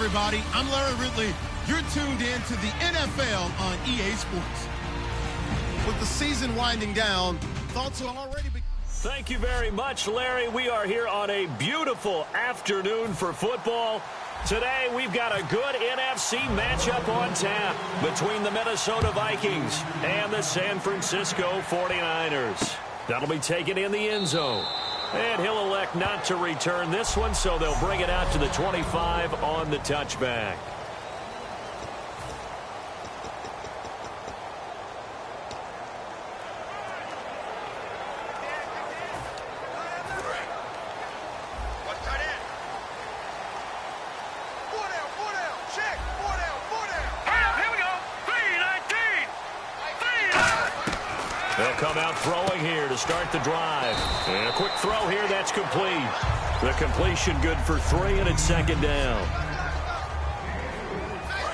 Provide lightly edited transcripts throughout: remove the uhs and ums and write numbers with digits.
everybody. I'm Larry Ridley. You're tuned in to the NFL on EA Sports. With the season winding down, thoughts are already beginning. Thank you very much, Larry. We are here on a beautiful afternoon for football. Today, we've got a good NFC matchup on tap between the Minnesota Vikings and the San Francisco 49ers. That'll be taken in the end zone. And he'll elect not to return this one, so they'll bring it out to the 25 on the touchback. They'll come out throwing here to start the drive. And a quick throw here, that's complete. The completion good for 3, and it's second down.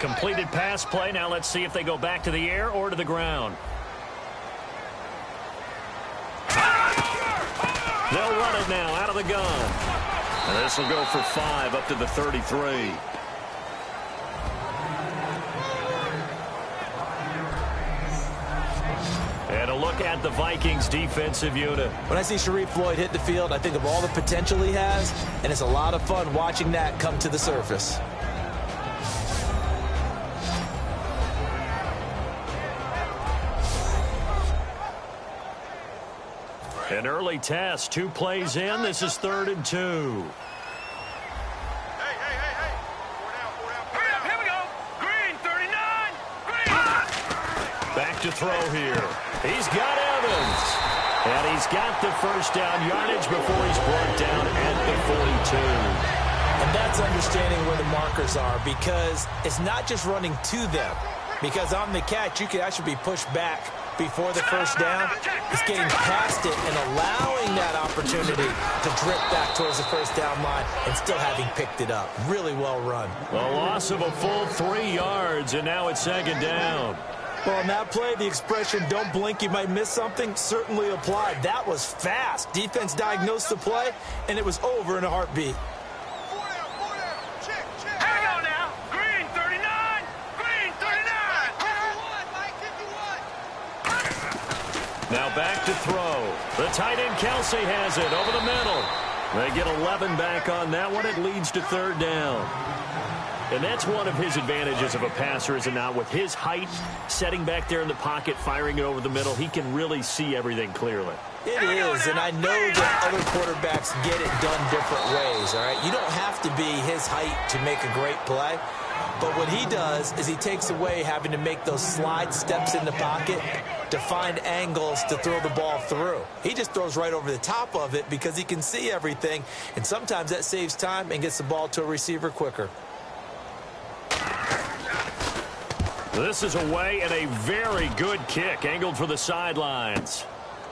Completed pass play. Now let's see if they go back to the air or to the ground. They'll run it now out of the gun. And this will go for 5 up to the 33. And a look at the Vikings defensive unit. When I see Sharif Floyd hit the field, I think of all the potential he has, and it's a lot of fun watching that come to the surface. An early test, 2 plays in. This is 3rd and 2. Back to throw here. He's got Evans. And he's got the first down yardage before he's brought down at the 42. And that's understanding where the markers are, because it's not just running to them. Because on the catch, you could actually be pushed back before the first down. It's getting past it and allowing that opportunity to drip back towards the first down line and still having picked it up. Really well run. A loss of a full 3 yards, and now it's second down. Well, on that play, the expression, don't blink, you might miss something, certainly applied. That was fast. Defense diagnosed the play, and it was over in a heartbeat. Hang on now. Green 39. Green 39. 51. Now back to throw. The tight end Kelsey has it over the middle. They get 11 back on that one. It leads to 3rd down. And that's one of his advantages of a passer, is it not? With his height, setting back there in the pocket, firing it over the middle, he can really see everything clearly. It is, and I know that other quarterbacks get it done different ways, all right? You don't have to be his height to make a great play. But what he does is he takes away having to make those slide steps in the pocket to find angles to throw the ball through. He just throws right over the top of it because he can see everything, and sometimes that saves time and gets the ball to a receiver quicker. This is away and a very good kick, angled for the sidelines.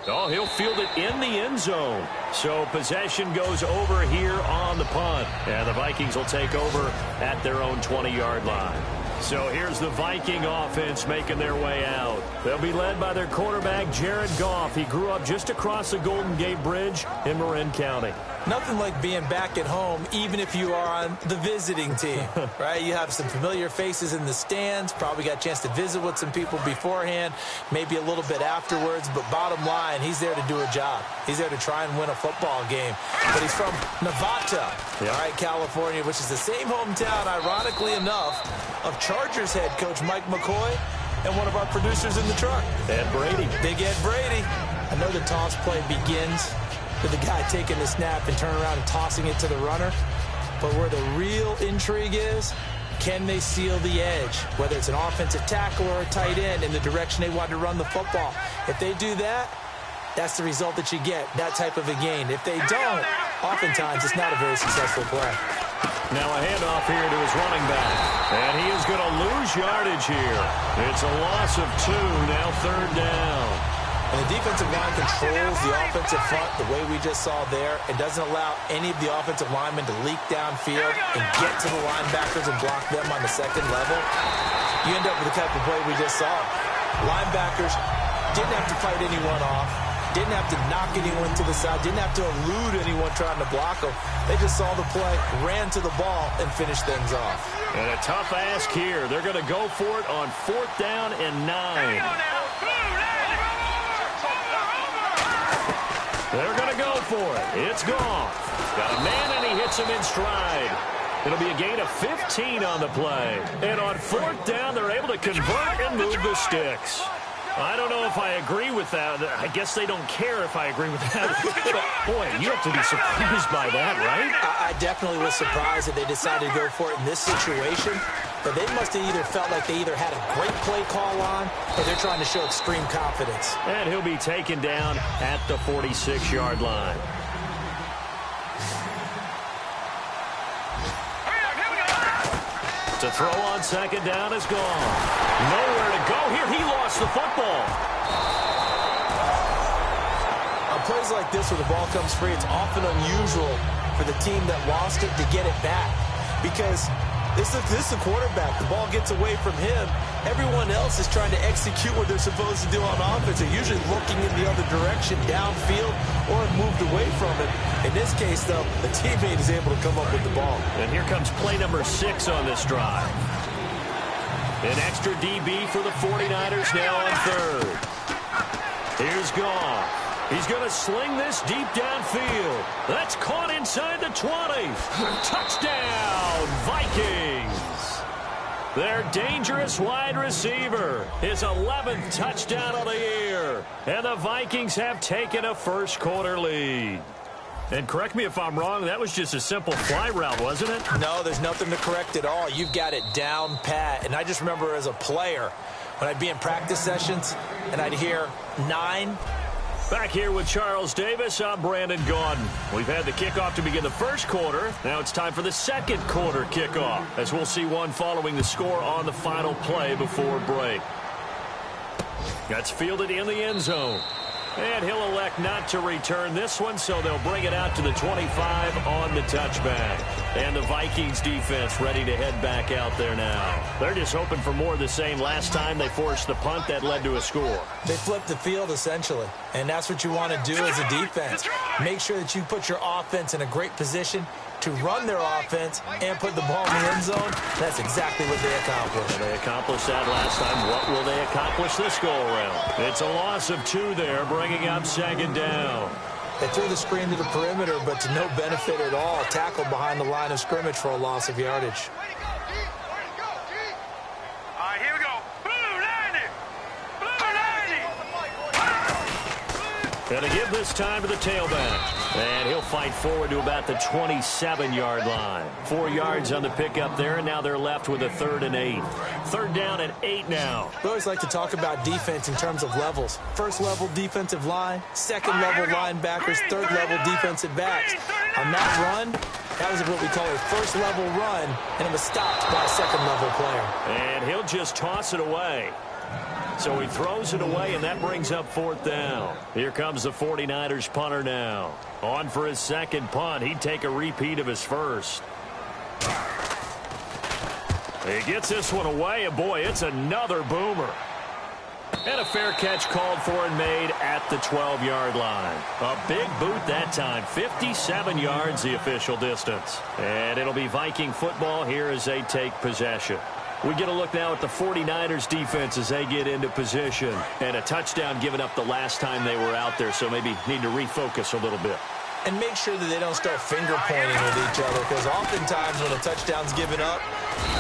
Oh, he'll field it in the end zone. So possession goes over here on the punt. And the Vikings will take over at their own 20-yard line. So here's the Viking offense making their way out. They'll be led by their quarterback, Jared Goff. He grew up just across the Golden Gate Bridge in Marin County. Nothing like being back at home, even if you are on the visiting team, right? You have some familiar faces in the stands, probably got a chance to visit with some people beforehand, maybe a little bit afterwards, but bottom line, he's there to do a job. He's there to try and win a football game. But he's from Novato, all right, California, which is the same hometown, ironically enough, of Chargers head coach Mike McCoy and one of our producers in the truck. Ed Brady. Big Ed Brady. I know the toss play begins with the guy taking the snap and turning around and tossing it to the runner. But where the real intrigue is, can they seal the edge? Whether it's an offensive tackle or a tight end in the direction they want to run the football. If they do that, that's the result that you get, that type of a gain. If they don't, oftentimes it's not a very successful play. Now a handoff here to his running back. And he is going to lose yardage here. It's a loss of 2, now 3rd down. And the defensive line controls the offensive front the way we just saw there. It doesn't allow any of the offensive linemen to leak downfield and get to the linebackers and block them on the second level. You end up with the type of play we just saw. Linebackers didn't have to fight anyone off. Didn't have to knock anyone to the side. Didn't have to elude anyone trying to block them. They just saw the play, ran to the ball, and finished things off. And a tough ask here. They're going to go for it on 4th down and 9. They're going to go for it. It's gone. Got a man, and he hits him in stride. It'll be a gain of 15 on the play. And on 4th down, they're able to convert and move the sticks. I don't know if I agree with that. I guess they don't care if I agree with that. But, boy, you have to be surprised by that, right? I definitely was surprised that they decided to go for it in this situation. But they must have either felt like they either had a great play call on or they're trying to show extreme confidence. And he'll be taken down at the 46-yard line. To throw on 2nd down is gone. Nowhere to go here. He lost the football. On plays like this where the ball comes free, it's often unusual for the team that lost it to get it back. Because this is the quarterback. The ball gets away from him. Everyone else is trying to execute what they're supposed to do on offense. They're usually looking in the other direction, downfield, or have moved away from it. In this case, though, the teammate is able to come up with the ball. And here comes play number 6 on this drive. An extra DB for the 49ers now on 3rd. Here's Goff. He's going to sling this deep downfield. That's caught inside the 20. Touchdown, Vikings. Their dangerous wide receiver. His 11th touchdown of the year. And the Vikings have taken a first-quarter lead. And correct me if I'm wrong, that was just a simple fly route, wasn't it? No, there's nothing to correct at all. You've got it down pat. And I just remember as a player, when I'd be in practice sessions and I'd hear 9. Back here with Charles Davis, I'm Brandon Gaudin. We've had the kickoff to begin the first quarter. Now it's time for the second quarter kickoff, as we'll see one following the score on the final play before break. That's fielded in the end zone. And he'll elect not to return this one, so they'll bring it out to the 25 on the touchback. And the Vikings defense ready to head back out there now. They're just hoping for more of the same. Last time they forced the punt that led to a score. They flipped the field, essentially. And that's what you want to do as a defense. Make sure that you put your offense in a great position to run their offense and put the ball in the end zone. That's exactly what they accomplished. And they accomplished that last time. What will they accomplish this go-around? It's a loss of 2 there, bringing up 2nd down. They threw the screen to the perimeter, but to no benefit at all. Tackled behind the line of scrimmage for a loss of yardage. All right, here we go. Blue 90. Blue 90. Going to give this time to the tailback. And he'll fight forward to about the 27-yard line. 4 yards on the pickup there, and now they're left with a 3rd and 8. 3rd down and 8 now. We always like to talk about defense in terms of levels. First level defensive line, second level linebackers, third level defensive backs. On that run, that was what we call a first level run, and it was stopped by a second level player. And he'll just toss it away. So he throws it away, and that brings up 4th down. Here comes the 49ers punter now. On for his second punt. He'd take a repeat of his first. He gets this one away, and boy, it's another boomer. And a fair catch called for and made at the 12-yard line. A big boot that time. 57 yards the official distance. And it'll be Viking football here as they take possession. We get a look now at the 49ers defense as they get into position. And a touchdown given up the last time they were out there, so maybe need to refocus a little bit. And make sure that they don't start finger pointing with each other, because oftentimes when a touchdown's given up,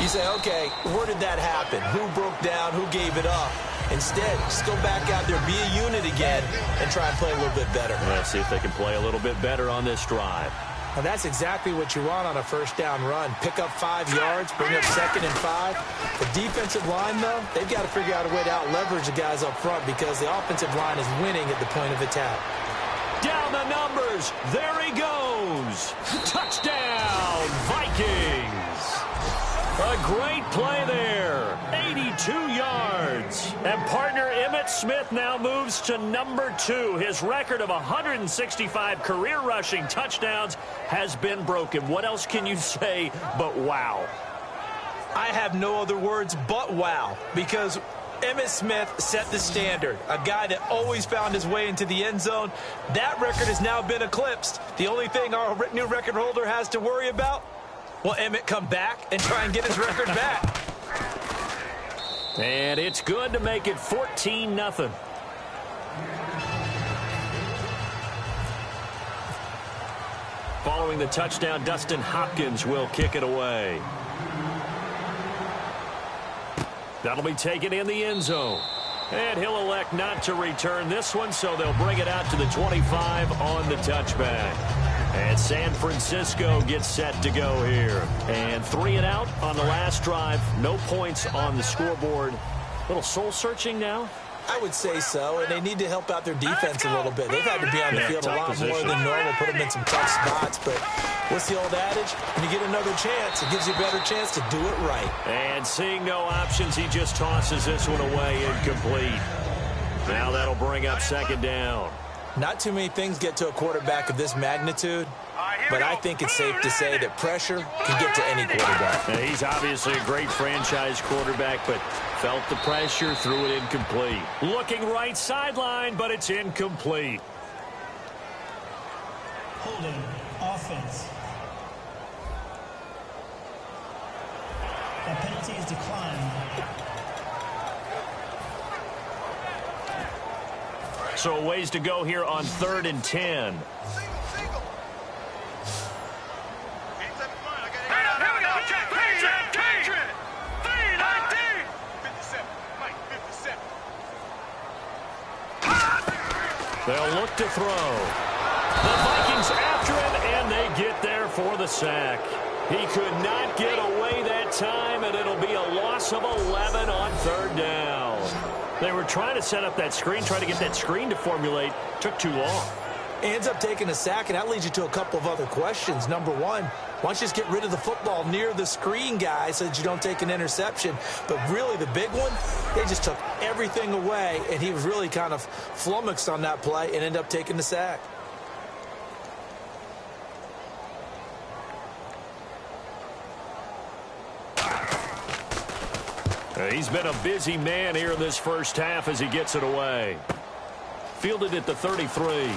you say, okay, where did that happen? Who broke down? Who gave it up? Instead, just go back out there, be a unit again, and try and play a little bit better. Let's see if they can play a little bit better on this drive. And that's exactly what you want on a first down run. Pick up 5 yards, bring up 2nd and 5. The defensive line, though, they've got to figure out a way to out-leverage the guys up front because the offensive line is winning at the point of attack. Down the numbers. There he goes. Touchdown, Vikings. A great play there. 82 yards. And partner Emmitt Smith now moves to number 2. His record of 165 career rushing touchdowns has been broken. What else can you say but wow? I have no other words but wow, because Emmitt Smith set the standard, a guy that always found his way into the end zone. That record has now been eclipsed. The only thing our new record holder has to worry about, will Emmitt come back and try and get his record back? And it's good to make it 14-0. Following the touchdown, Dustin Hopkins will kick it away. That'll be taken in the end zone. And he'll elect not to return this one, so they'll bring it out to the 25 on the touchback. And San Francisco gets set to go here. And 3 and out on the last drive. No points on the scoreboard. A little soul-searching now? I would say so, and they need to help out their defense a little bit. They've had to be on the field a lot more than normal, put them in some tough spots. But what's the old adage? When you get another chance, it gives you a better chance to do it right. And seeing no options, he just tosses this one away incomplete. Now that'll bring up second down. Not too many things get to a quarterback of this magnitude, but I think it's safe to say that pressure can get to any quarterback. Now, he's obviously a great franchise quarterback, but felt the pressure, threw it incomplete. Looking right sideline, but it's incomplete. Holding offense. That penalty is declined. So a ways to go here on 3rd and 10. They'll look to throw. The Vikings after him, and they get there for the sack. He could not get away that time, and it'll be a loss of 11 on 3rd down. They were trying to set up that screen, trying to get that screen to formulate. Took too long. Ends up taking a sack, and that leads you to a couple of other questions. Number one, why don't you just get rid of the football near the screen guy so that you don't take an interception? But really, the big one, they just took everything away, and he was really kind of flummoxed on that play and ended up taking the sack. He's been a busy man here in this first half as he gets it away. Fielded at the 33.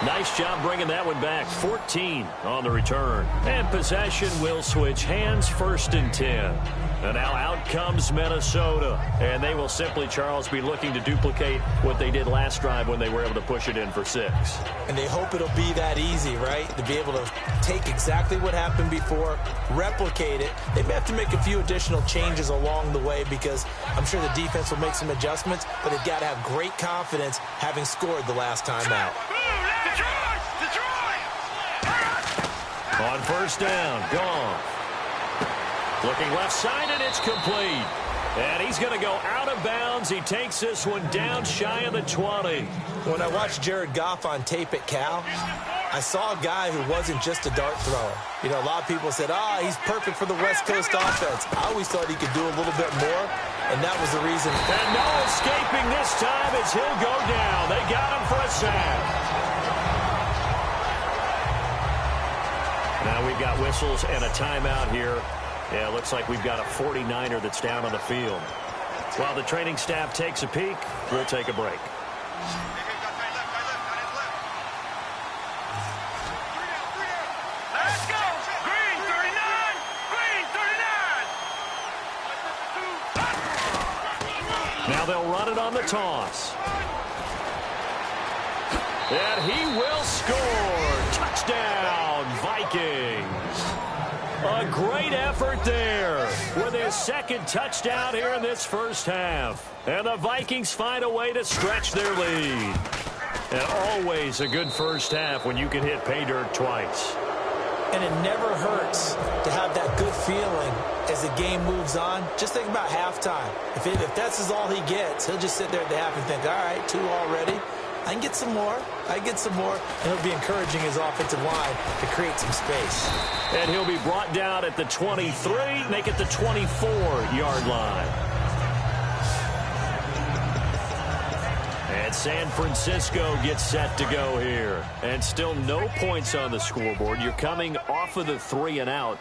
Nice job bringing that one back. 14 on the return. And possession will switch hands, 1st and 10. And now out comes Minnesota. And they will simply, Charles, be looking to duplicate what they did last drive when they were able to push it in for 6. And they hope it'll be that easy, right? To be able to take exactly what happened before, replicate it. They may have to make a few additional changes along the way because I'm sure the defense will make some adjustments, but they've got to have great confidence having scored the last time out. On 1st down, gone. Looking left side, and it's complete. And he's going to go out of bounds. He takes this one down shy of the 20. When I watched Jared Goff on tape at Cal, I saw a guy who wasn't just a dart thrower. You know, a lot of people said, he's perfect for the West Coast offense. I always thought he could do a little bit more, and that was the reason. And no escaping this time as he'll go down. They got him for a sack. Now we've got whistles and a timeout here. Yeah, it looks like we've got a 49er that's down on the field. While the training staff takes a peek, we'll take a break. Let's go! Green 39! Green 39! Now they'll run it on the toss. And he will score. Touchdown, Vikings. A great effort there with his 2nd touchdown here in this first half. And the Vikings find a way to stretch their lead. And always a good first half when you can hit pay dirt twice. And it never hurts to have that good feeling as the game moves on. Just think about halftime. If that's all he gets, he'll just sit there at the half and think, all right, 2 already. I can get some more. And he'll be encouraging his offensive line to create some space. And he'll be brought down at the 23, make it the 24-yard line. And San Francisco gets set to go here. And still no points on the scoreboard. You're coming off of the 3 and out.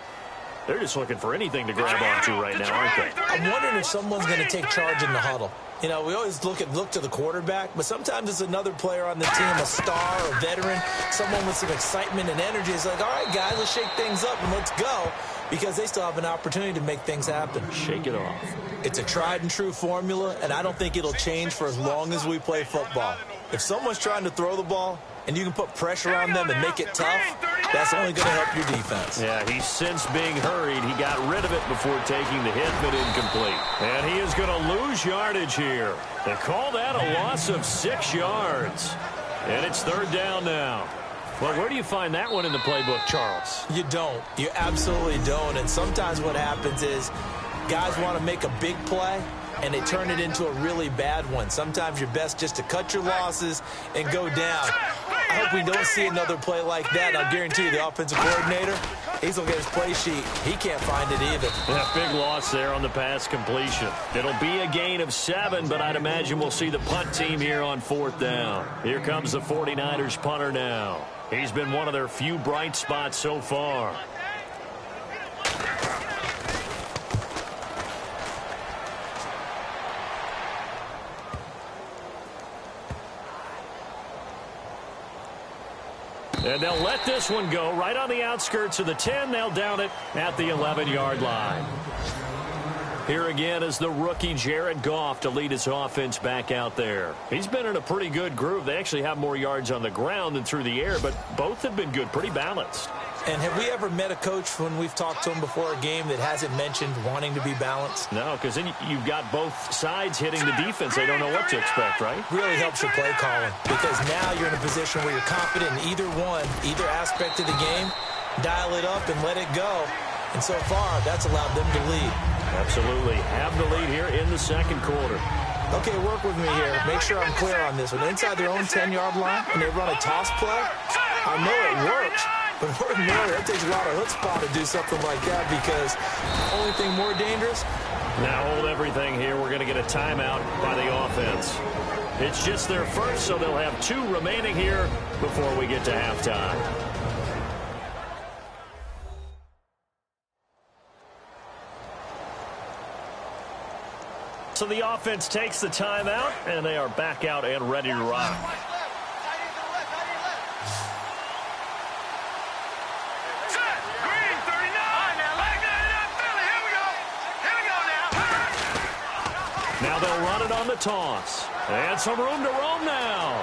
They're just looking for anything to grab onto right now, aren't they? I'm wondering if someone's going to take charge in the huddle. You know, we always look to the quarterback, but sometimes it's another player on the team, a star, a veteran, someone with some excitement and energy. It's like, all right, guys, let's shake things up and let's go, because they still have an opportunity to make things happen. Shake it off. It's a tried and true formula, and I don't think it'll change for as long as we play football. If someone's trying to throw the ball and you can put pressure on them and make it tough, that's only going to help your defense. Yeah, he's since being hurried. He got rid of it before taking the hit, but incomplete. And he is going to lose yardage here. They call that a loss of 6 yards. And it's 3rd down now. Well, where do you find that one in the playbook, Charles? You don't. You absolutely don't. And sometimes what happens is guys want to make a big play, and they turn it into a really bad one. Sometimes you're best just to cut your losses and go down. I hope we don't see another play like that. I'll guarantee you the offensive coordinator, he's looking at his play sheet. He can't find it either. Yeah, big loss there on the pass completion. It'll be a gain of 7, but I'd imagine we'll see the punt team here on 4th down. Here comes the 49ers punter now. He's been one of their few bright spots so far. And they'll let this one go right on the outskirts of the 10. They'll down it at the 11-yard line. Here again is the rookie Jared Goff to lead his offense back out there. He's been in a pretty good groove. They actually have more yards on the ground than through the air, but both have been good, pretty balanced. And have we ever met a coach when we've talked to him before a game that hasn't mentioned wanting to be balanced? No, because then you've got both sides hitting the defense. They don't know what to expect, right? Really helps your play calling, because now you're in a position where you're confident in either aspect of the game. Dial it up and let it go. And so far, that's allowed them to lead. Absolutely. Have the lead here in the 2nd quarter. Okay, work with me here. Make sure I'm clear on this one. Inside their own 10-yard line, and they run a toss play, I know it works. But ordinarily, it takes a lot of chutzpah to do something like that, because the only thing more dangerous. Now hold everything here. We're going to get a timeout by the offense. It's just their first, so they'll have 2 remaining here before we get to halftime. So the offense takes the timeout, and they are back out and ready to rock. Now they'll run it on the toss. And some room to roam now.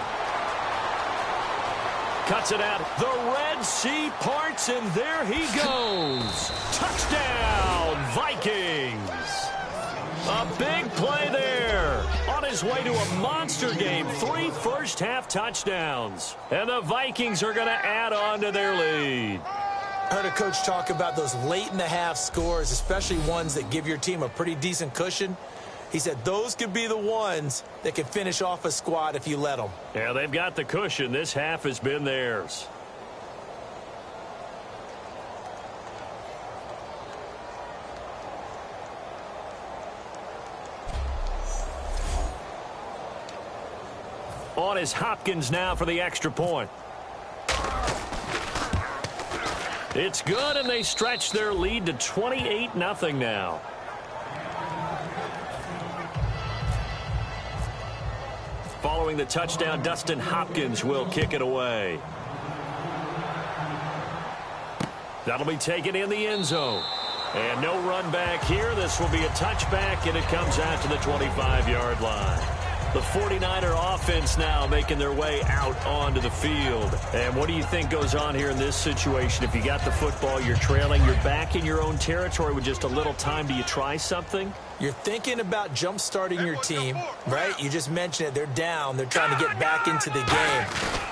Cuts it out. The Red Sea parts, and there he goes. Touchdown, Vikings. A big play there. On his way to a monster game. 3 first-half touchdowns. And the Vikings are going to add on to their lead. I heard a coach talk about those late-in-the-half scores, especially ones that give your team a pretty decent cushion. He said those could be the ones that can finish off a squad if you let them. Yeah, they've got the cushion. This half has been theirs. On is Hopkins now for the extra point. It's good, and they stretch their lead to 28-0 now. Following the touchdown, Dustin Hopkins will kick it away. That'll be taken in the end zone. And no run back here. This will be a touchback, and it comes out to the 25-yard line. The 49er offense now making their way out onto the field. And what do you think goes on here in this situation? If you got the football, you're trailing, you're back in your own territory with just a little time. Do you try something? You're thinking about jump-starting your team, right? You just mentioned it. They're down. They're trying to get back into the game.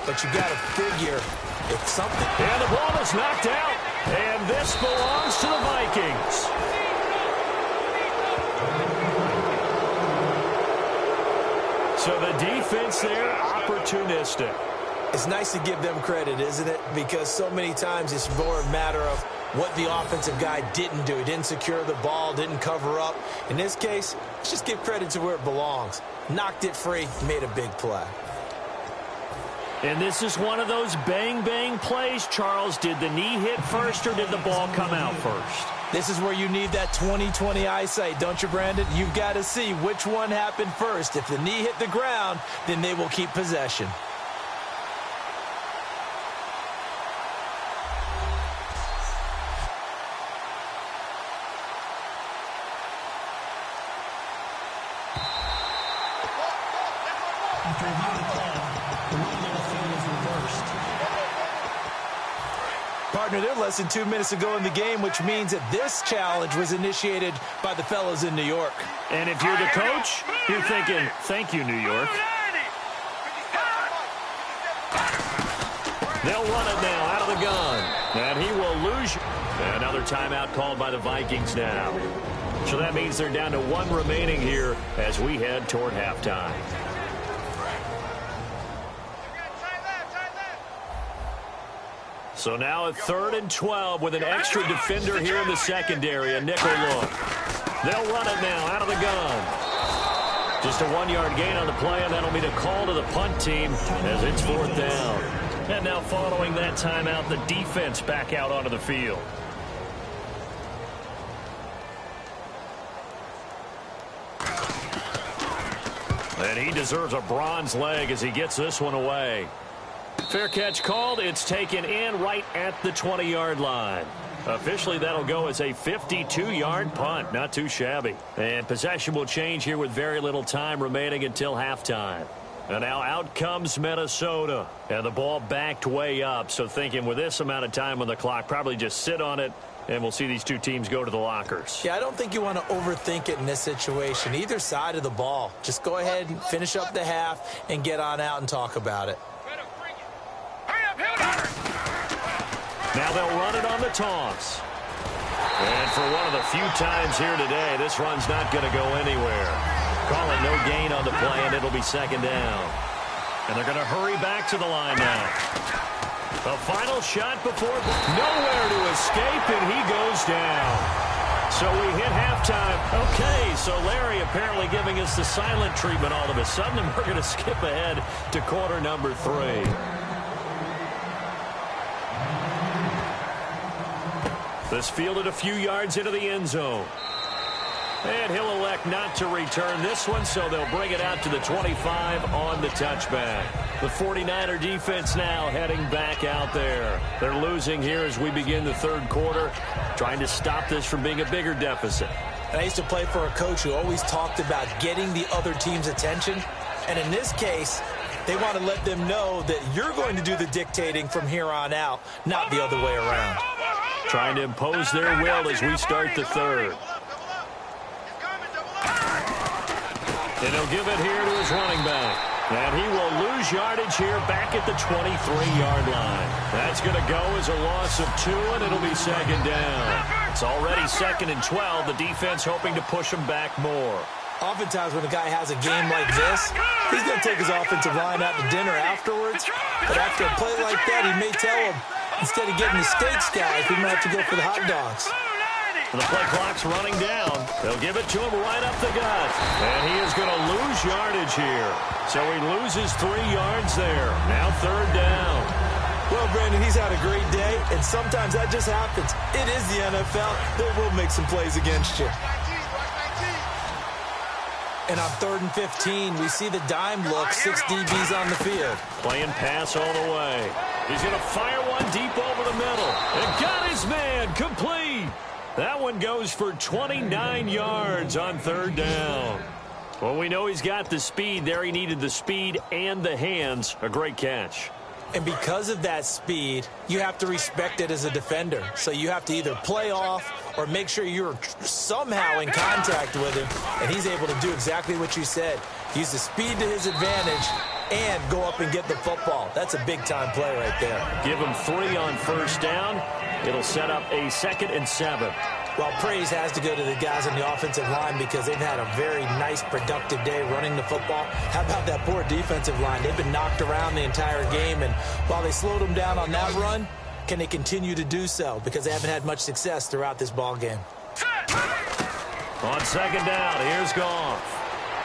But you got to figure if something... And the ball is knocked out. And this belongs to the Vikings. So the defense there, opportunistic. It's nice to give them credit, isn't it? Because so many times it's more a matter of what the offensive guy didn't do. He didn't secure the ball, didn't cover up. In this case, let's just give credit to where it belongs. Knocked it free, made a big play. And this is one of those bang-bang plays, Charles. Did the knee hit first or did the ball come out first? This is where you need that 20/20 eyesight, don't you, Brandon? You've got to see which one happened first. If the knee hit the ground, then they will keep possession. After review of the play, the rule on the field is reversed. Partner, they're less than 2 minutes to go in the game, which means that this challenge was initiated by the fellows in New York. And if you're the coach, you're thinking, thank you, New York. They'll run it now out of the gun. And he will lose. Another timeout called by the Vikings now. So that means they're down to one remaining here as we head toward halftime. So now a 3rd and 12 with an extra defender here in the secondary, a nickel look. They'll run it now out of the gun. Just a 1-yard gain on the play, and that'll be the call to the punt team as it's 4th down. And now following that timeout, the defense back out onto the field. And he deserves a bronze leg as he gets this one away. Fair catch called. It's taken in right at the 20-yard line. Officially, that'll go as a 52-yard punt. Not too shabby. And possession will change here with very little time remaining until halftime. And now out comes Minnesota. And the ball backed way up. So thinking with this amount of time on the clock, probably just sit on it, and we'll see these two teams go to the lockers. Yeah, I don't think you want to overthink it in this situation. Either side of the ball. Just go ahead and finish up the half and get on out and talk about it. Now they'll run it on the toss. And for one of the few times here today, this run's not going to go anywhere. Calling no gain on the play, and it'll be 2nd down. And they're going to hurry back to the line now. The final shot before nowhere to escape, and he goes down. So we hit halftime. Okay, so Larry apparently giving us the silent treatment all of a sudden, and we're going to skip ahead to quarter number 3. This fielded a few yards into the end zone. And he'll elect not to return this one, so they'll bring it out to the 25 on the touchback. The 49er defense now heading back out there. They're losing here as we begin the 3rd quarter, trying to stop this from being a bigger deficit. And I used to play for a coach who always talked about getting the other team's attention. And in this case, they want to let them know that you're going to do the dictating from here on out, not the other way around. Trying to impose their will as we start the 3rd. And he'll give it here to his running back. And he will lose yardage here back at the 23-yard line. That's going to go as a loss of 2, and it'll be 2nd down. It's already 2nd and 12. The defense hoping to push him back more. Oftentimes when a guy has a game like this, he's going to take his offensive line out to dinner afterwards. But after a play like that, he may tell him, instead of getting the steaks, guys, we might have to go for the hot dogs. The play clock's running down. They'll give it to him right up the gut. And he is going to lose yardage here. So he loses 3 yards there. Now 3rd down. Well, Brandon, he's had a great day, and sometimes that just happens. It is the NFL. They will make some plays against you. And on 3rd and 15, we see the dime look, 6 DBs on the field. Playing pass all the way. He's going to fire one deep over the middle. And got his man complete. That one goes for 29 yards on 3rd down. Well, we know he's got the speed there. He needed the speed and the hands. A great catch. And because of that speed, you have to respect it as a defender. So you have to either play off or make sure you're somehow in contact with him. And he's able to do exactly what you said. Use the speed to his advantage and go up and get the football. That's a big-time play right there. Give him 3 on 1st down. It'll set up a 2nd and 7. Well, praise has to go to the guys on the offensive line because they've had a very nice, productive day running the football. How about that poor defensive line? They've been knocked around the entire game, and while they slowed them down on that run, can they continue to do so? Because they haven't had much success throughout this ball game. On 2nd down, here's Goff.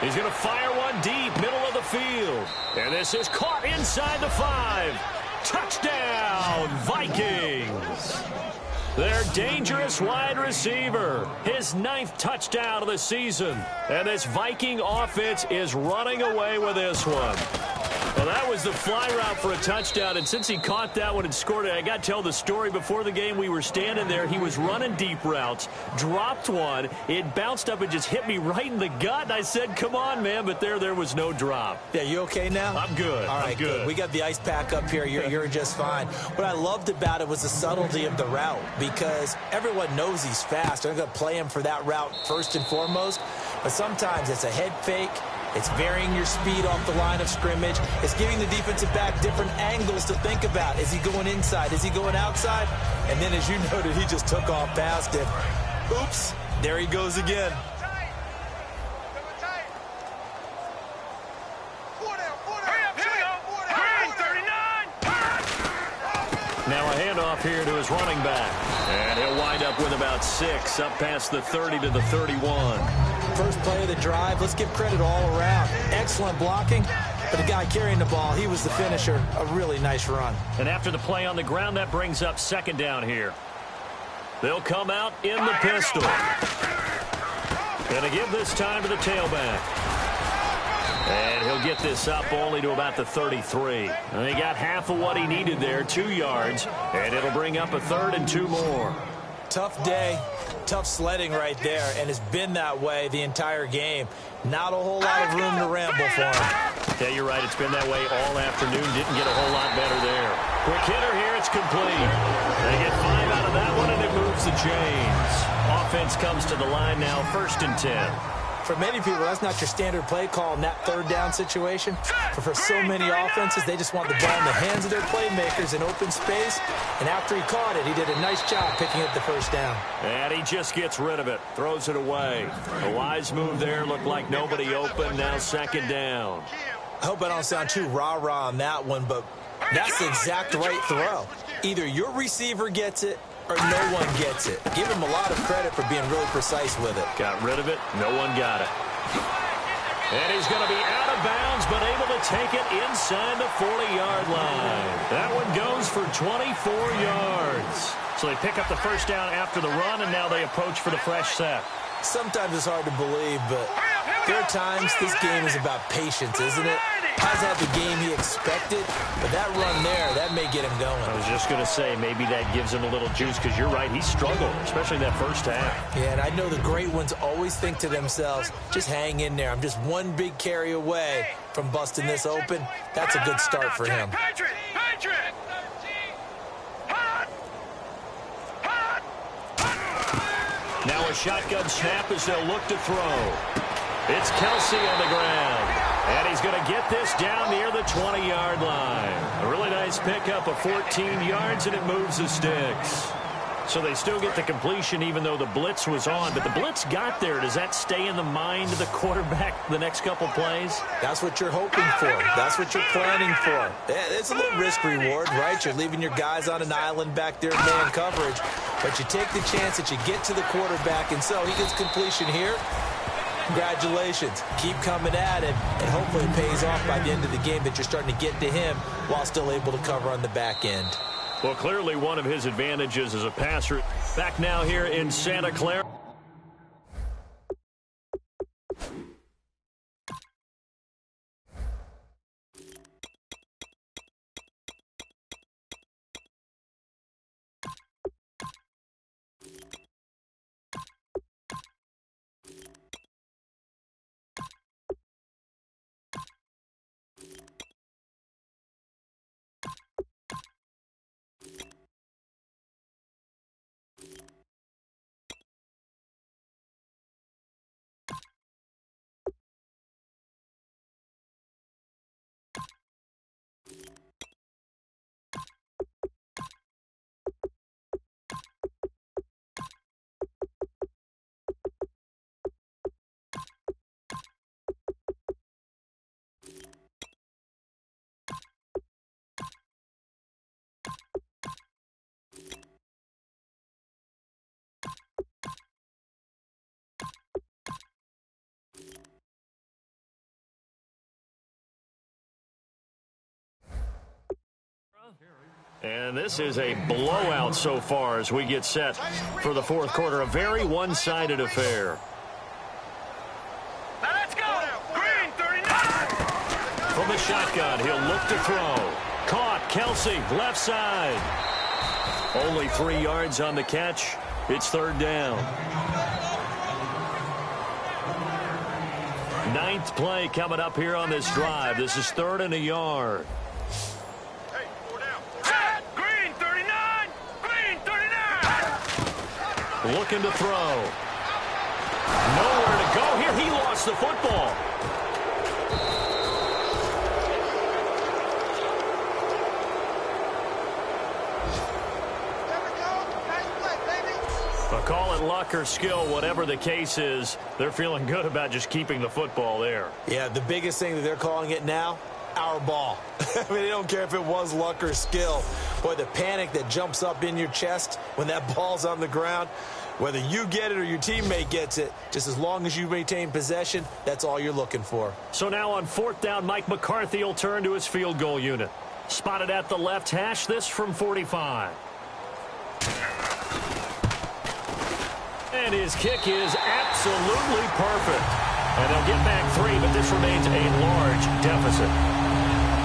He's going to fire one deep, middle of the the field. And this is caught inside the 5. Touchdown, Vikings. Their dangerous wide receiver, his 9th touchdown of the season. And this Viking offense is running away with this one. Well, that was the fly route for a touchdown, and since he caught that one and scored it, I got to tell the story. Before the game, we were standing there. He was running deep routes, dropped one. It bounced up and just hit me right in the gut, and I said, come on, man, but there was no drop. Yeah, you okay now? I'm good. All right, I'm good. We got the ice pack up here. You're just fine. What I loved about it was the subtlety of the route, because everyone knows he's fast. They're going to play him for that route first and foremost, but sometimes it's a head fake. It's varying your speed off the line of scrimmage. It's giving the defensive back different angles to think about. Is he going inside? Is he going outside? And then, as you noted, he just took off past it. Oops, there he goes again. Now a handoff here to his running back. And he'll wind up with about 6, up past the 30 to the 31. First play of the drive, let's give credit all around. Excellent blocking, but the guy carrying the ball, he was the finisher. A really nice run. And after the play on the ground, that brings up 2nd down here. They'll come out in the pistol. Going to give this time to the tailback. And he'll get this up only to about the 33. And he got half of what he needed there, 2 yards. And it'll bring up a 3rd and 2 more. Tough day, tough sledding right there, and it's been that way the entire game. Not a whole lot of room to ramble for him. Yeah, you're right. It's been that way all afternoon. Didn't get a whole lot better there. Quick hitter here. It's complete. They get 5 out of that one, and it moves the chains. Offense comes to the line now, 1st and 10. For many people, that's not your standard play call in that 3rd down situation. But for so many offenses, they just want the ball in the hands of their playmakers in open space. And after he caught it, he did a nice job picking up the 1st down. And he just gets rid of it, throws it away. A wise move there. Looked like nobody open. Now 2nd down. I hope I don't sound too rah-rah on that one, but that's the exact right throw. Either your receiver gets it or no one gets it. Give him a lot of credit for being really precise with it. Got rid of it. No one got it. And he's going to be out of bounds, but able to take it inside the 40-yard line. That one goes for 24 yards. So they pick up the 1st down after the run, and now they approach for the fresh set. Sometimes it's hard to believe, but there are times this game is about patience, isn't it? Hasn't had the game he expected, but that run there, that may get him going. I was just going to say, maybe that gives him a little juice, because you're right, he struggled, especially that 1st half. Yeah, and I know the great ones always think to themselves, just hang in there. I'm just one big carry away from busting this open. That's a good start for him. Now a shotgun snap as they'll look to throw. It's Kelsey on the ground. And he's going to get this down near the 20-yard line. A really nice pickup of 14 yards, and it moves the sticks. So they still get the completion even though the blitz was on. But the blitz got there. Does that stay in the mind of the quarterback the next couple plays? That's what you're hoping for. That's what you're planning for. It's a little risk-reward, right? You're leaving your guys on an island back there in man coverage. But you take the chance that you get to the quarterback, and so he gets completion here. Congratulations. Keep coming at him, and hopefully it pays off by the end of the game that you're starting to get to him while still able to cover on the back end. Well, clearly one of his advantages as a passer. Back now here in Santa Clara. And this is a blowout so far as we get set for the fourth quarter. A very one-sided affair. Now let's go. Green 39. From the shotgun, he'll look to throw. Caught. Kelsey, left side. Only 3 yards on the catch. It's third down. 9th play coming up here on this drive. This is 3rd and a yard. Hey, 4 down. Green 39. Green 39. Looking to throw. Nowhere to go here. He lost the football. Call it luck or skill, whatever the case is, they're feeling good about just keeping the football there. Yeah, the biggest thing that they're calling it now, our ball. I mean, they don't care if it was luck or skill. Boy, the panic that jumps up in your chest when that ball's on the ground, whether you get it or your teammate gets it, just as long as you maintain possession, that's all you're looking for. So now on 4th down, Mike McCarthy will turn to his field goal unit. Spotted at the left hash, this from 45. And his kick is absolutely perfect. And they'll get back 3, but this remains a large deficit.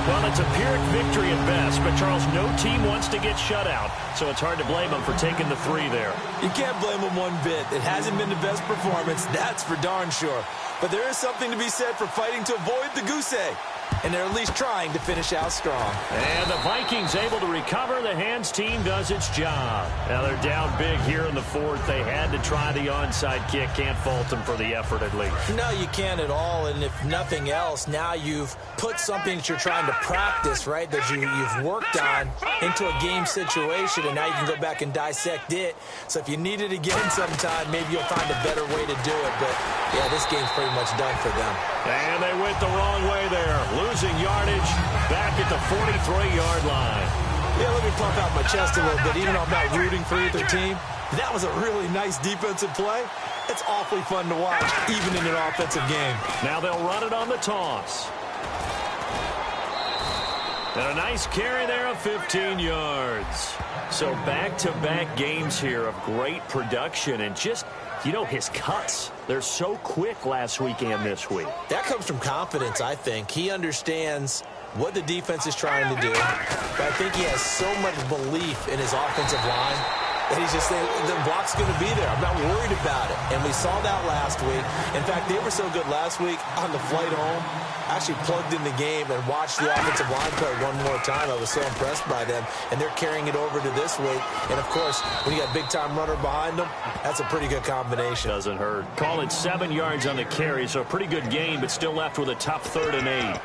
Well, it's a Pyrrhic victory at best, but Charles, no team wants to get shut out, so it's hard to blame them for taking the 3 there. You can't blame them one bit. It hasn't been the best performance, that's for darn sure. But there is something to be said for fighting to avoid the goose egg. And they're at least trying to finish out strong. And the Vikings able to recover. The hands team does its job. Now they're down big here in the 4th. They had to try the onside kick. Can't fault them for the effort at least. No, you can't at all. And if nothing else, now you've put something that you're trying to practice, right, that you've worked on into a game situation, and now you can go back and dissect it. So if you need it again sometime, maybe you'll find a better way to do it. But, yeah, this game's pretty much done for them. And they went the wrong way there. Losing yardage back at the 43-yard line. Yeah, let me pump out my chest a little bit. Even though I'm not rooting for either team, that was a really nice defensive play. It's awfully fun to watch, even in an offensive game. Now they'll run it on the toss. And a nice carry there of 15 yards. So back-to-back games here of great production and just, you know, his cuts. They're so quick last week and this week. That comes from confidence, I think. He understands what the defense is trying to do. But I think he has so much belief in his offensive line that he's just saying, the block's going to be there. I'm not worried about it. And we saw that last week. In fact, they were so good last week on the flight home. I actually plugged in the game and watched the offensive line play one more time. I was so impressed by them. And they're carrying it over to this week. And, of course, when you got a big-time runner behind them, that's a pretty good combination. Doesn't hurt. Call it 7 yards on the carry, so a pretty good game, but still left with a tough 3rd and 8.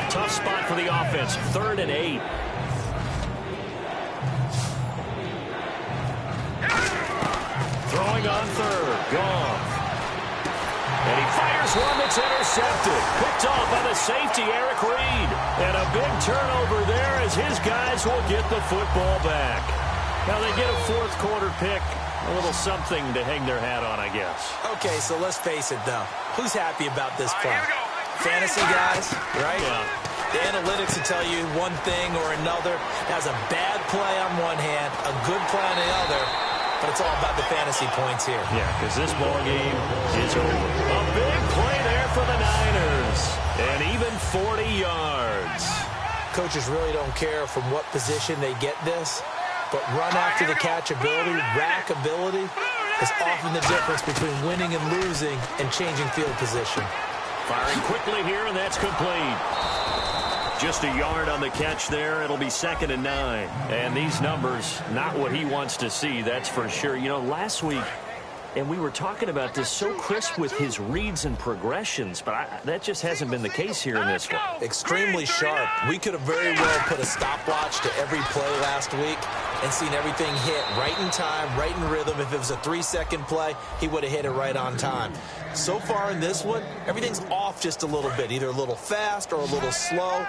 Tough spot for the offense, 3rd and 8. Throwing on 3rd, Goff. And he fires one that's intercepted. Picked off by the safety, Eric Reed. And a big turnover there as his guys will get the football back. Now they get a 4th quarter pick. A little something to hang their hat on, I guess. Okay, so let's face it, though. Who's happy about this play? Fantasy guys, right? Yeah. The analytics will tell you one thing or another. That's a bad play on one hand, a good play on the other. But it's all about the fantasy points here. Yeah, because this ball game is over. A big play there for the Niners. And even 40 yards. Coaches really don't care from what position they get this. But run after the catch ability, rack ability, is often the difference between winning and losing and changing field position. Firing quickly here, and that's complete. Just a yard on the catch there. It'll be 2nd and 9. And these numbers, not what he wants to see, that's for sure. You know, last week, and we were talking about this, so crisp with his reads and progressions, but that just hasn't been the case here in this one. Extremely sharp. We could have very well put a stopwatch to every play last week and seen everything hit right in time, right in rhythm. If it was a 3-second play, he would have hit it right on time. So far in this one, everything's off just a little bit, either a little fast or a little slow.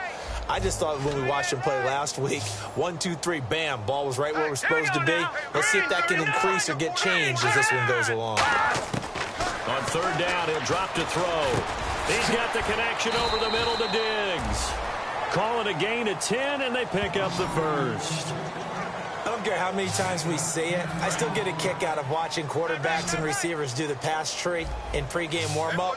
I just thought when we watched him play last week, 1, 2, 3, bam, ball was right where we're supposed to be. Let's see if that can increase or get changed as this one goes along. On 3rd down, he'll drop to throw. He's got the connection over the middle to Diggs. call it a gain of 10, and they pick up the first. I don't care how many times we see it. I still get a kick out of watching quarterbacks and receivers do the pass tree in pregame warm-up.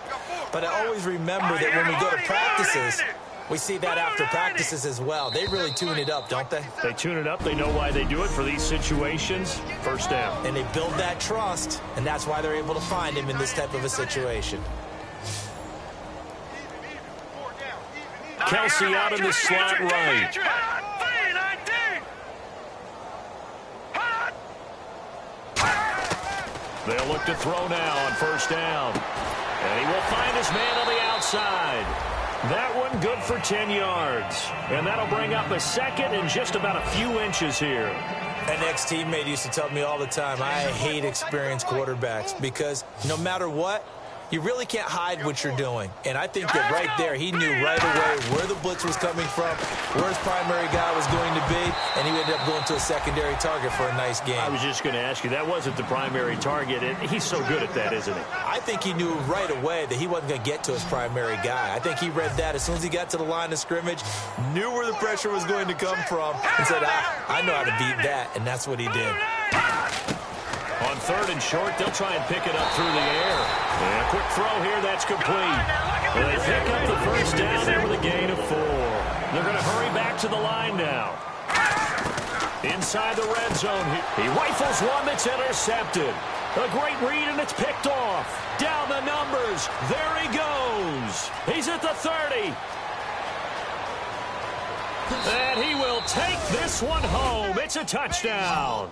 But I always remember that when we go to practices, we see that after practices as well. They really tune it up, don't they? They tune it up. They know why they do it for these situations. First down. And they build that trust, and that's why they're able to find him in this type of a situation. Kelsey out in the slot right. They'll look to throw now on first down. And he will find his man on the outside. That one good for 10 yards. And that'll bring up a second and just about a few inches here. An ex-teammate used to tell me all the time, I hate experienced quarterbacks because no matter what, you really can't hide what you're doing. And I think that right there, he knew right away where the blitz was coming from, where his primary guy was going to be, and he ended up going to a secondary target for a nice game. I was just going to ask you, that wasn't the primary target. He's so good at that, isn't he? I think he knew right away that he wasn't going to get to his primary guy. I think he read that as soon as he got to the line of scrimmage, knew where the pressure was going to come from, and said, I know how to beat that, and that's what he did. On third and short, they'll try and pick it up through the air. And a quick throw here, that's complete. And they pick up the first down there with a gain of 4. They're going to hurry back to the line now. Inside the red zone, he rifles one that's intercepted. A great read, and it's picked off. Down the numbers. There he goes. He's at the 30. And he will take this one home. It's a touchdown.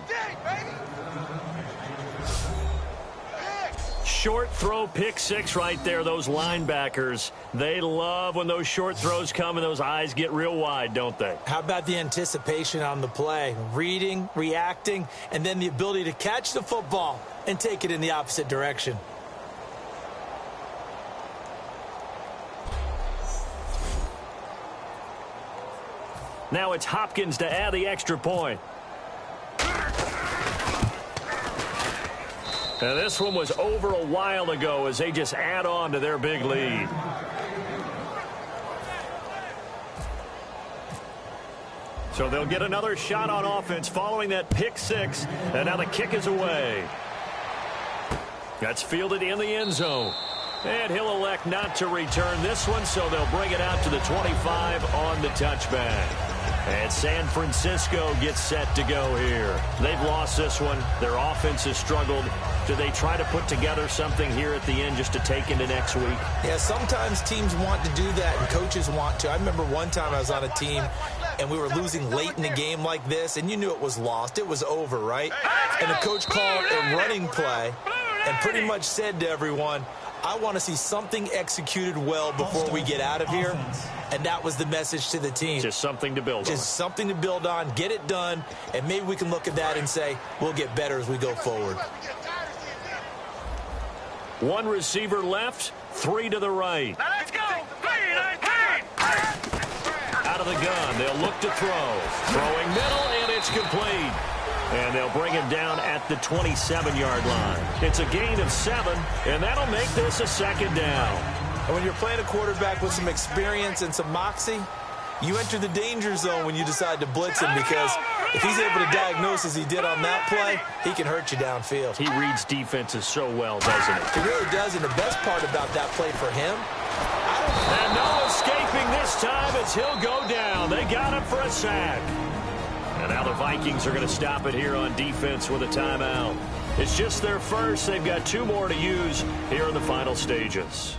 Short throw, pick six right there. Those linebackers, they love when those short throws come and those eyes get real wide, don't they? How about the anticipation on the play? Reading, reacting, and then the ability to catch the football and take it in the opposite direction. Now it's Hopkins to add the extra point. Now this one was over a while ago as they just add on to their big lead. So they'll get another shot on offense following that pick six. And now the kick is away. That's fielded in the end zone. And he'll elect not to return this one, so they'll bring it out to the 25 on the touchback. And San Francisco gets set to go here. They've lost this one. Their offense has struggled. Do they try to put together something here at the end just to take into next week? Yeah, sometimes teams want to do that and coaches want to. I remember one time I was on a team and we were losing late in the game like this, and you knew it was lost. It was over, right? And the coach called a running play and pretty much said to everyone, I want to see something executed well before we get out of here. And that was the message to the team. Just something to build on. Just something to build on, get it done, and maybe we can look at that and say, we'll get better as we go forward. One receiver left, 3 to the right. Now let's go. Out of the gun, they'll look to throw. Throwing middle, and it's complete. And they'll bring him down at the 27-yard line. It's a gain of 7, and that'll make this a second down. And when you're playing a quarterback with some experience and some moxie, you enter the danger zone when you decide to blitz him, because if he's able to diagnose as he did on that play, he can hurt you downfield. He reads defenses so well, doesn't he? He really does, and the best part about that play for him, and no escaping this time as he'll go down. They got him for a sack. And now the Vikings are going to stop it here on defense with a timeout. It's just their first. They've got 2 more to use here in the final stages.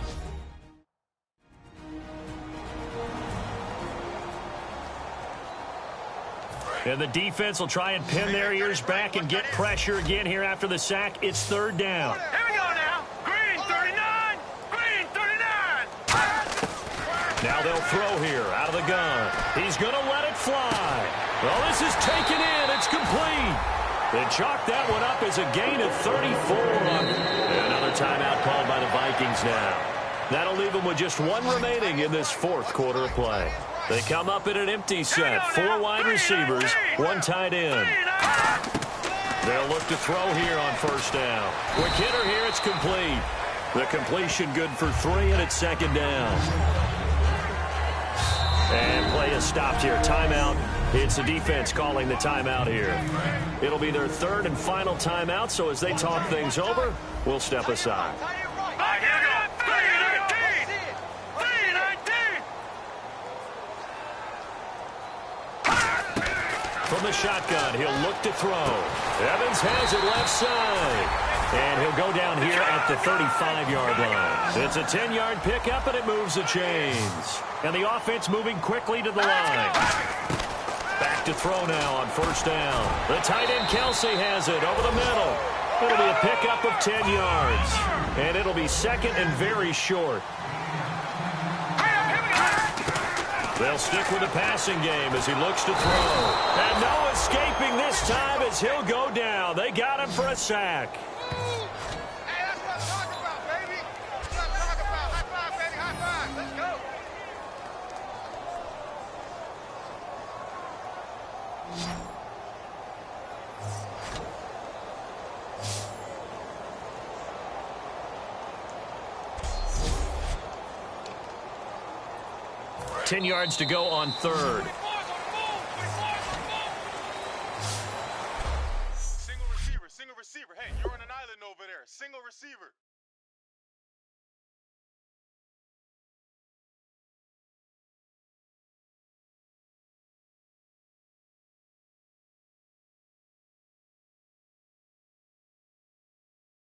And the defense will try and pin their ears back and get pressure again here after the sack. It's 3rd down. Here we go now. Green 39. Green 39. Now they'll throw here out of the gun. He's going to let it fly. Well, this is taken in. It's complete. They chalk that one up as a gain of 34. And another timeout called by the Vikings now. That'll leave them with just 1 remaining in this 4th quarter of play. They come up in an empty set. 4 wide receivers, 1 tight end. They'll look to throw here on first down. Quick hitter here, it's complete. The completion good for 3, and it's 2nd down. And play is stopped here. Timeout. It's the defense calling the timeout here. It'll be their third and final timeout, so as they talk things over, we'll step aside. All right, here we go. 3-19. From the shotgun, he'll look to throw. Evans has it left side. And he'll go down here at the 35-yard line. It's a 10-yard pickup, and it moves the chains. And the offense moving quickly to the line. Back to throw now on first down. The tight end, Kelsey, has it over the middle. It'll be a pickup of 10 yards. And it'll be second and very short. They'll stick with the passing game as he looks to throw. And no escaping this time as he'll go down. They got him for a sack. Hey, that's what I'm talking about, baby. That's what I'm talking about. High five, baby. High five. Let's go. Ten yards to go on third. Single receiver. Hey, you're on an island over there. Single receiver.